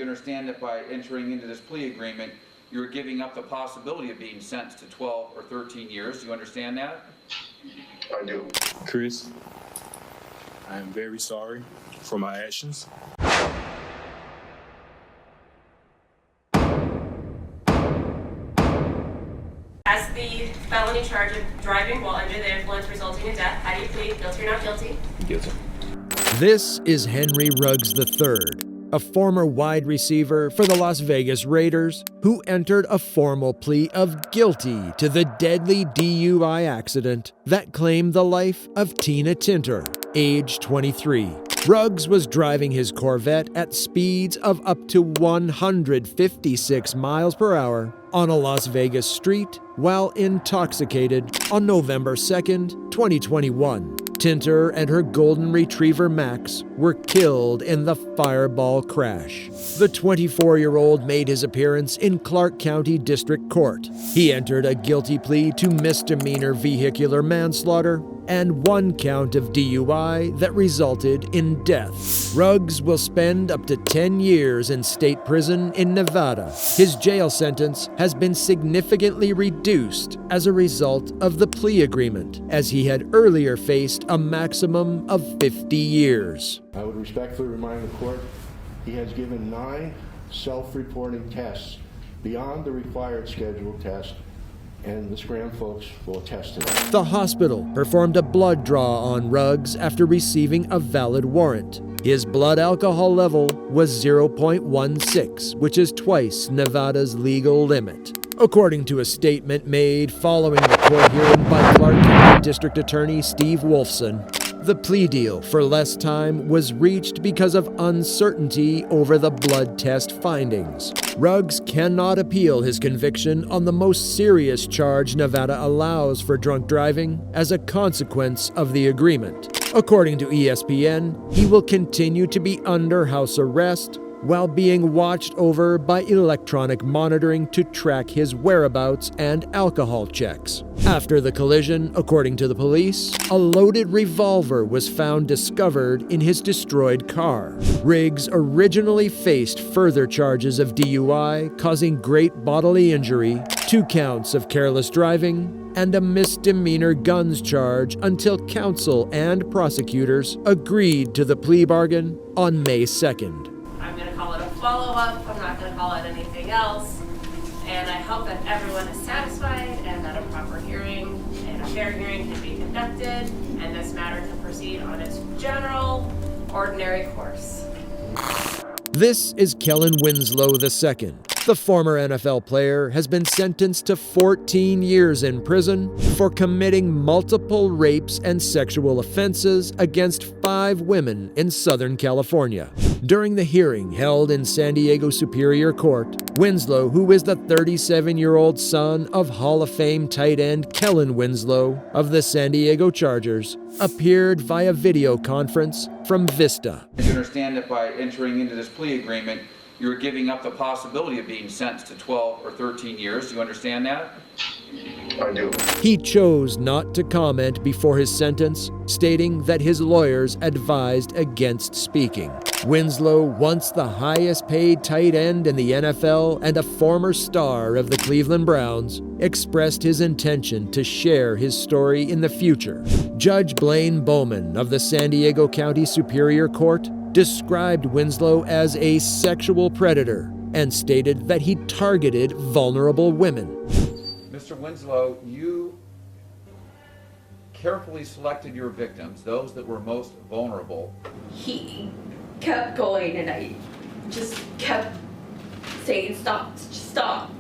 understand that by entering into this plea agreement, you're giving up the possibility of being sentenced to 12 or 13 years. Do you understand that? I do. Chris, I am very sorry for my actions. As the felony charge of driving while under the influence resulting in death, how do you plead? Guilty or not guilty? Guilty. This is Henry Ruggs III, a former wide receiver for the Las Vegas Raiders who entered a formal plea of guilty to the deadly DUI accident that claimed the life of Tina Tintor, age 23. Ruggs was driving his Corvette at speeds of up to 156 miles per hour on a Las Vegas street while intoxicated on November 2nd, 2021. Tintor and her golden retriever Max were killed in the fireball crash. The 24-year-old made his appearance in Clark County District Court. He entered a guilty plea to misdemeanor vehicular manslaughter and 1 count of DUI that resulted in death. Ruggs will spend up to 10 years in state prison in Nevada. His jail sentence has been significantly reduced as a result of the plea agreement, as he had earlier faced a maximum of 50 years. I would respectfully remind the court he has given 9 self-reporting tests beyond the required scheduled test, and the Scram folks will attest to that. The hospital performed a blood draw on Ruggs after receiving a valid warrant. His blood alcohol level was 0.16, which is twice Nevada's legal limit. According to a statement made following the court hearing by Clark County District Attorney Steve Wolfson, the plea deal for less time was reached because of uncertainty over the blood test findings. Ruggs cannot appeal his conviction on the most serious charge Nevada allows for drunk driving as a consequence of the agreement. According to ESPN, he will continue to be under house arrest while being watched over by electronic monitoring to track his whereabouts and alcohol checks. After the collision, according to the police, a loaded revolver was found discovered in his destroyed car. Riggs originally faced further charges of DUI, causing great bodily injury, 2 counts of careless driving, and a misdemeanor guns charge until counsel and prosecutors agreed to the plea bargain on May 2nd. I'm going to call it a follow-up. I'm not going to call it anything else. And I hope that everyone is satisfied and that a proper hearing and a fair hearing can be conducted and this matter can proceed on its general, ordinary course. This is Kellen Winslow II. The former NFL player has been sentenced to 14 years in prison for committing multiple rapes and sexual offenses against 5 women in Southern California. During the hearing held in San Diego Superior Court, Winslow, who is the 37-year-old son of Hall of Fame tight end Kellen Winslow of the San Diego Chargers, appeared via video conference from Vista. You understand that by entering into this plea agreement, you're giving up the possibility of being sentenced to 12 or 13 years. Do you understand that? I do. He chose not to comment before his sentence, stating that his lawyers advised against speaking. Winslow, once the highest paid tight end in the NFL and a former star of the Cleveland Browns, expressed his intention to share his story in the future. Judge Blaine Bowman of the San Diego County Superior Court described Winslow as a sexual predator and stated that he targeted vulnerable women. Mr. Winslow, you carefully selected your victims, those that were most vulnerable. He kept going and I just kept saying, stop, just stop.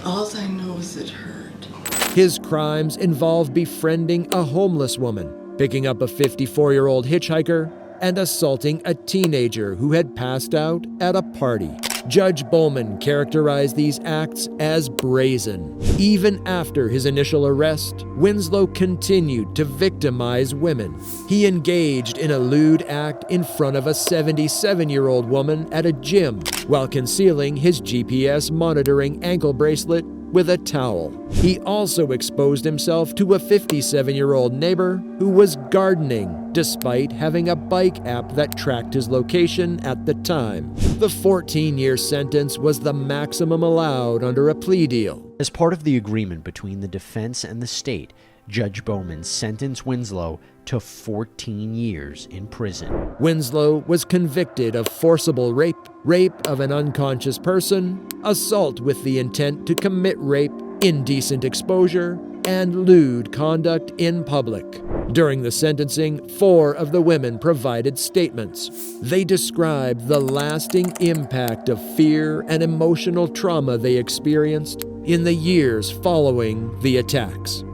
All I know is it hurt. His crimes involve befriending a homeless woman, picking up a 54-year-old hitchhiker, and assaulting a teenager who had passed out at a party. Judge Bowman characterized these acts as brazen. Even after his initial arrest, Winslow continued to victimize women. He engaged in a lewd act in front of a 77-year-old woman at a gym while concealing his GPS monitoring ankle bracelet with a towel. He also exposed himself to a 57-year-old neighbor who was gardening despite having a bike app that tracked his location at the time. The 14-year sentence was the maximum allowed under a plea deal. As part of the agreement between the defense and the state, Judge Bowman sentenced Winslow to 14 years in prison. Winslow was convicted of forcible rape, rape of an unconscious person, assault with the intent to commit rape, indecent exposure, and lewd conduct in public. During the sentencing, 4 of the women provided statements. They described the lasting impact of fear and emotional trauma they experienced in the years following the attacks.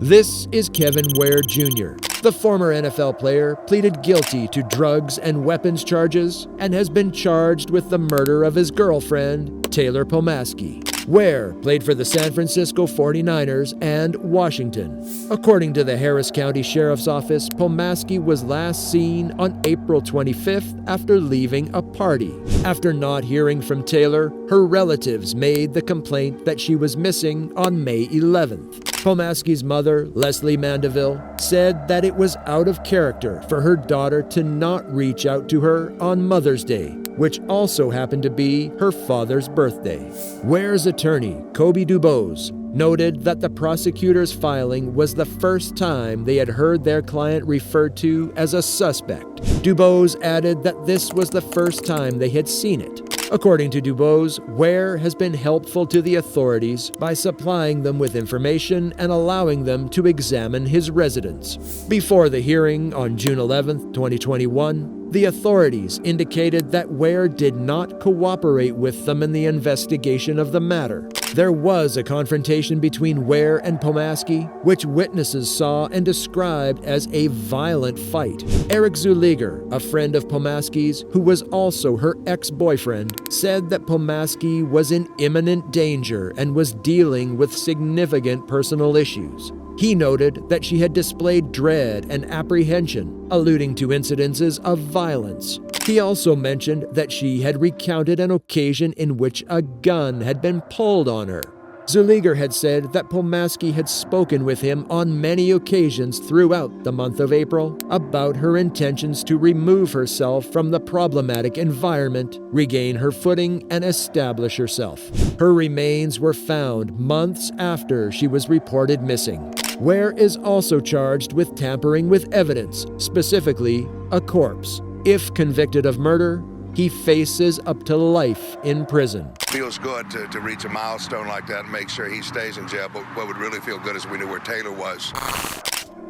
This is Kevin Ware Jr. The former NFL player pleaded guilty to drugs and weapons charges and has been charged with the murder of his girlfriend, Taylor Pomaski. Ware played for the San Francisco 49ers and Washington. According to the Harris County Sheriff's Office, Pomaski was last seen on April 25th after leaving a party. After not hearing from Taylor, her relatives made the complaint that she was missing on May 11th. Pomaski's mother, Leslie Mandeville, said that it was out of character for her daughter to not reach out to her on Mother's Day, which also happened to be her father's birthday. Ware's attorney, Kobe Dubose, noted that the prosecutor's filing was the first time they had heard their client referred to as a suspect. Dubose added that this was the first time they had seen it. According to Dubose, Ware has been helpful to the authorities by supplying them with information and allowing them to examine his residence. Before the hearing on June 11, 2021, the authorities indicated that Ware did not cooperate with them in the investigation of the matter. There was a confrontation between Ware and Pomaski, which witnesses saw and described as a violent fight. Eric Zuliger, a friend of Pomaski's who was also her ex-boyfriend, said that Pomaski was in imminent danger and was dealing with significant personal issues. He noted that she had displayed dread and apprehension, alluding to incidences of violence. He also mentioned that she had recounted an occasion in which a gun had been pulled on her. Zuliger had said that Pomaski had spoken with him on many occasions throughout the month of April about her intentions to remove herself from the problematic environment, regain her footing, and establish herself. Her remains were found months after she was reported missing. Ware is also charged with tampering with evidence, specifically a corpse. If convicted of murder, he faces up to life in prison. Feels good to reach a milestone like that and make sure he stays in jail, but what would really feel good is we knew where Taylor was.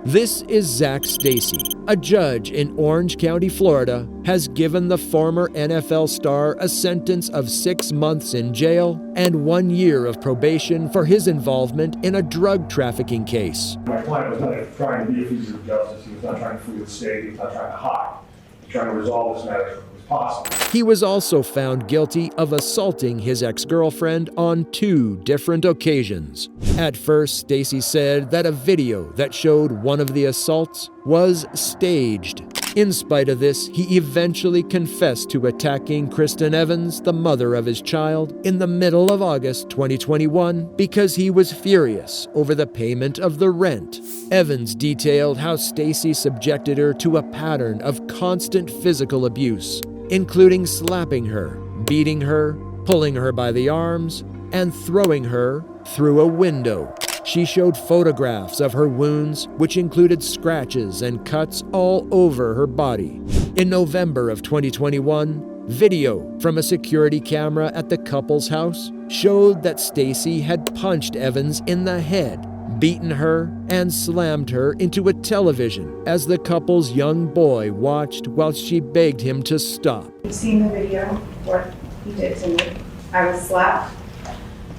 This is Zac Stacey. A judge in Orange County, Florida, has given the former NFL star a sentence of 6 months in jail and 1 year of probation for his involvement in a drug trafficking case. My client was not trying to be a fugitive of justice. He was not trying to flee the state. He was not trying to hide. He was trying to resolve this matter as quickly as possible. He was also found guilty of assaulting his ex-girlfriend on 2 different occasions. At first, Stacey said that a video that showed one of the assaults was staged. In spite of this, he eventually confessed to attacking Kristen Evans, the mother of his child, in the middle of August 2021 because he was furious over the payment of the rent. Evans detailed how Stacey subjected her to a pattern of constant physical abuse, including slapping her, beating her, pulling her by the arms, and throwing her through a window. She showed photographs of her wounds, which included scratches and cuts all over her body. In November of 2021, video from a security camera at the couple's house showed that Stacey had punched Evans in the head, beaten her, and slammed her into a television as the couple's young boy watched while she begged him to stop. You've seen the video, what he did to me. I was slapped,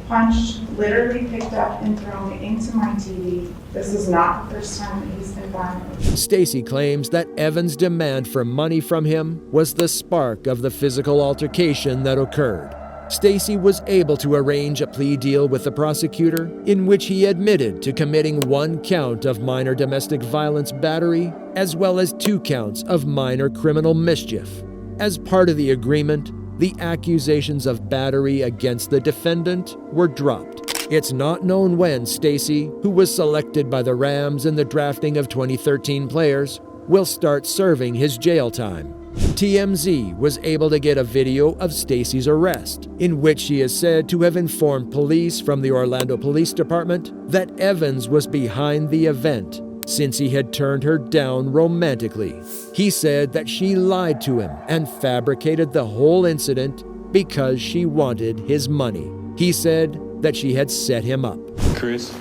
punched, literally picked up and thrown into my TV. This is not the first time that he's been violent. Stacey claims that Evans' demand for money from him was the spark of the physical altercation that occurred. Stacey was able to arrange a plea deal with the prosecutor in which he admitted to committing 1 count of minor domestic violence battery as well as 2 counts of minor criminal mischief. As part of the agreement, the accusations of battery against the defendant were dropped. It's not known when Stacey, who was selected by the Rams in the drafting of 2013 players, will start serving his jail time. TMZ was able to get a video of Stacey's arrest, in which she is said to have informed police from the Orlando Police Department that Evans was behind the event since he had turned her down romantically. He said that she lied to him and fabricated the whole incident because she wanted his money. He said that she had set him up. Chris,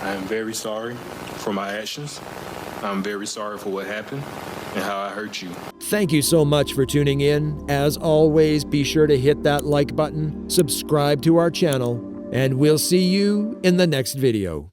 I am very sorry for my actions. I'm very sorry for what happened and how I hurt you. Thank you so much for tuning in. As always, be sure to hit that like button, subscribe to our channel, and we'll see you in the next video.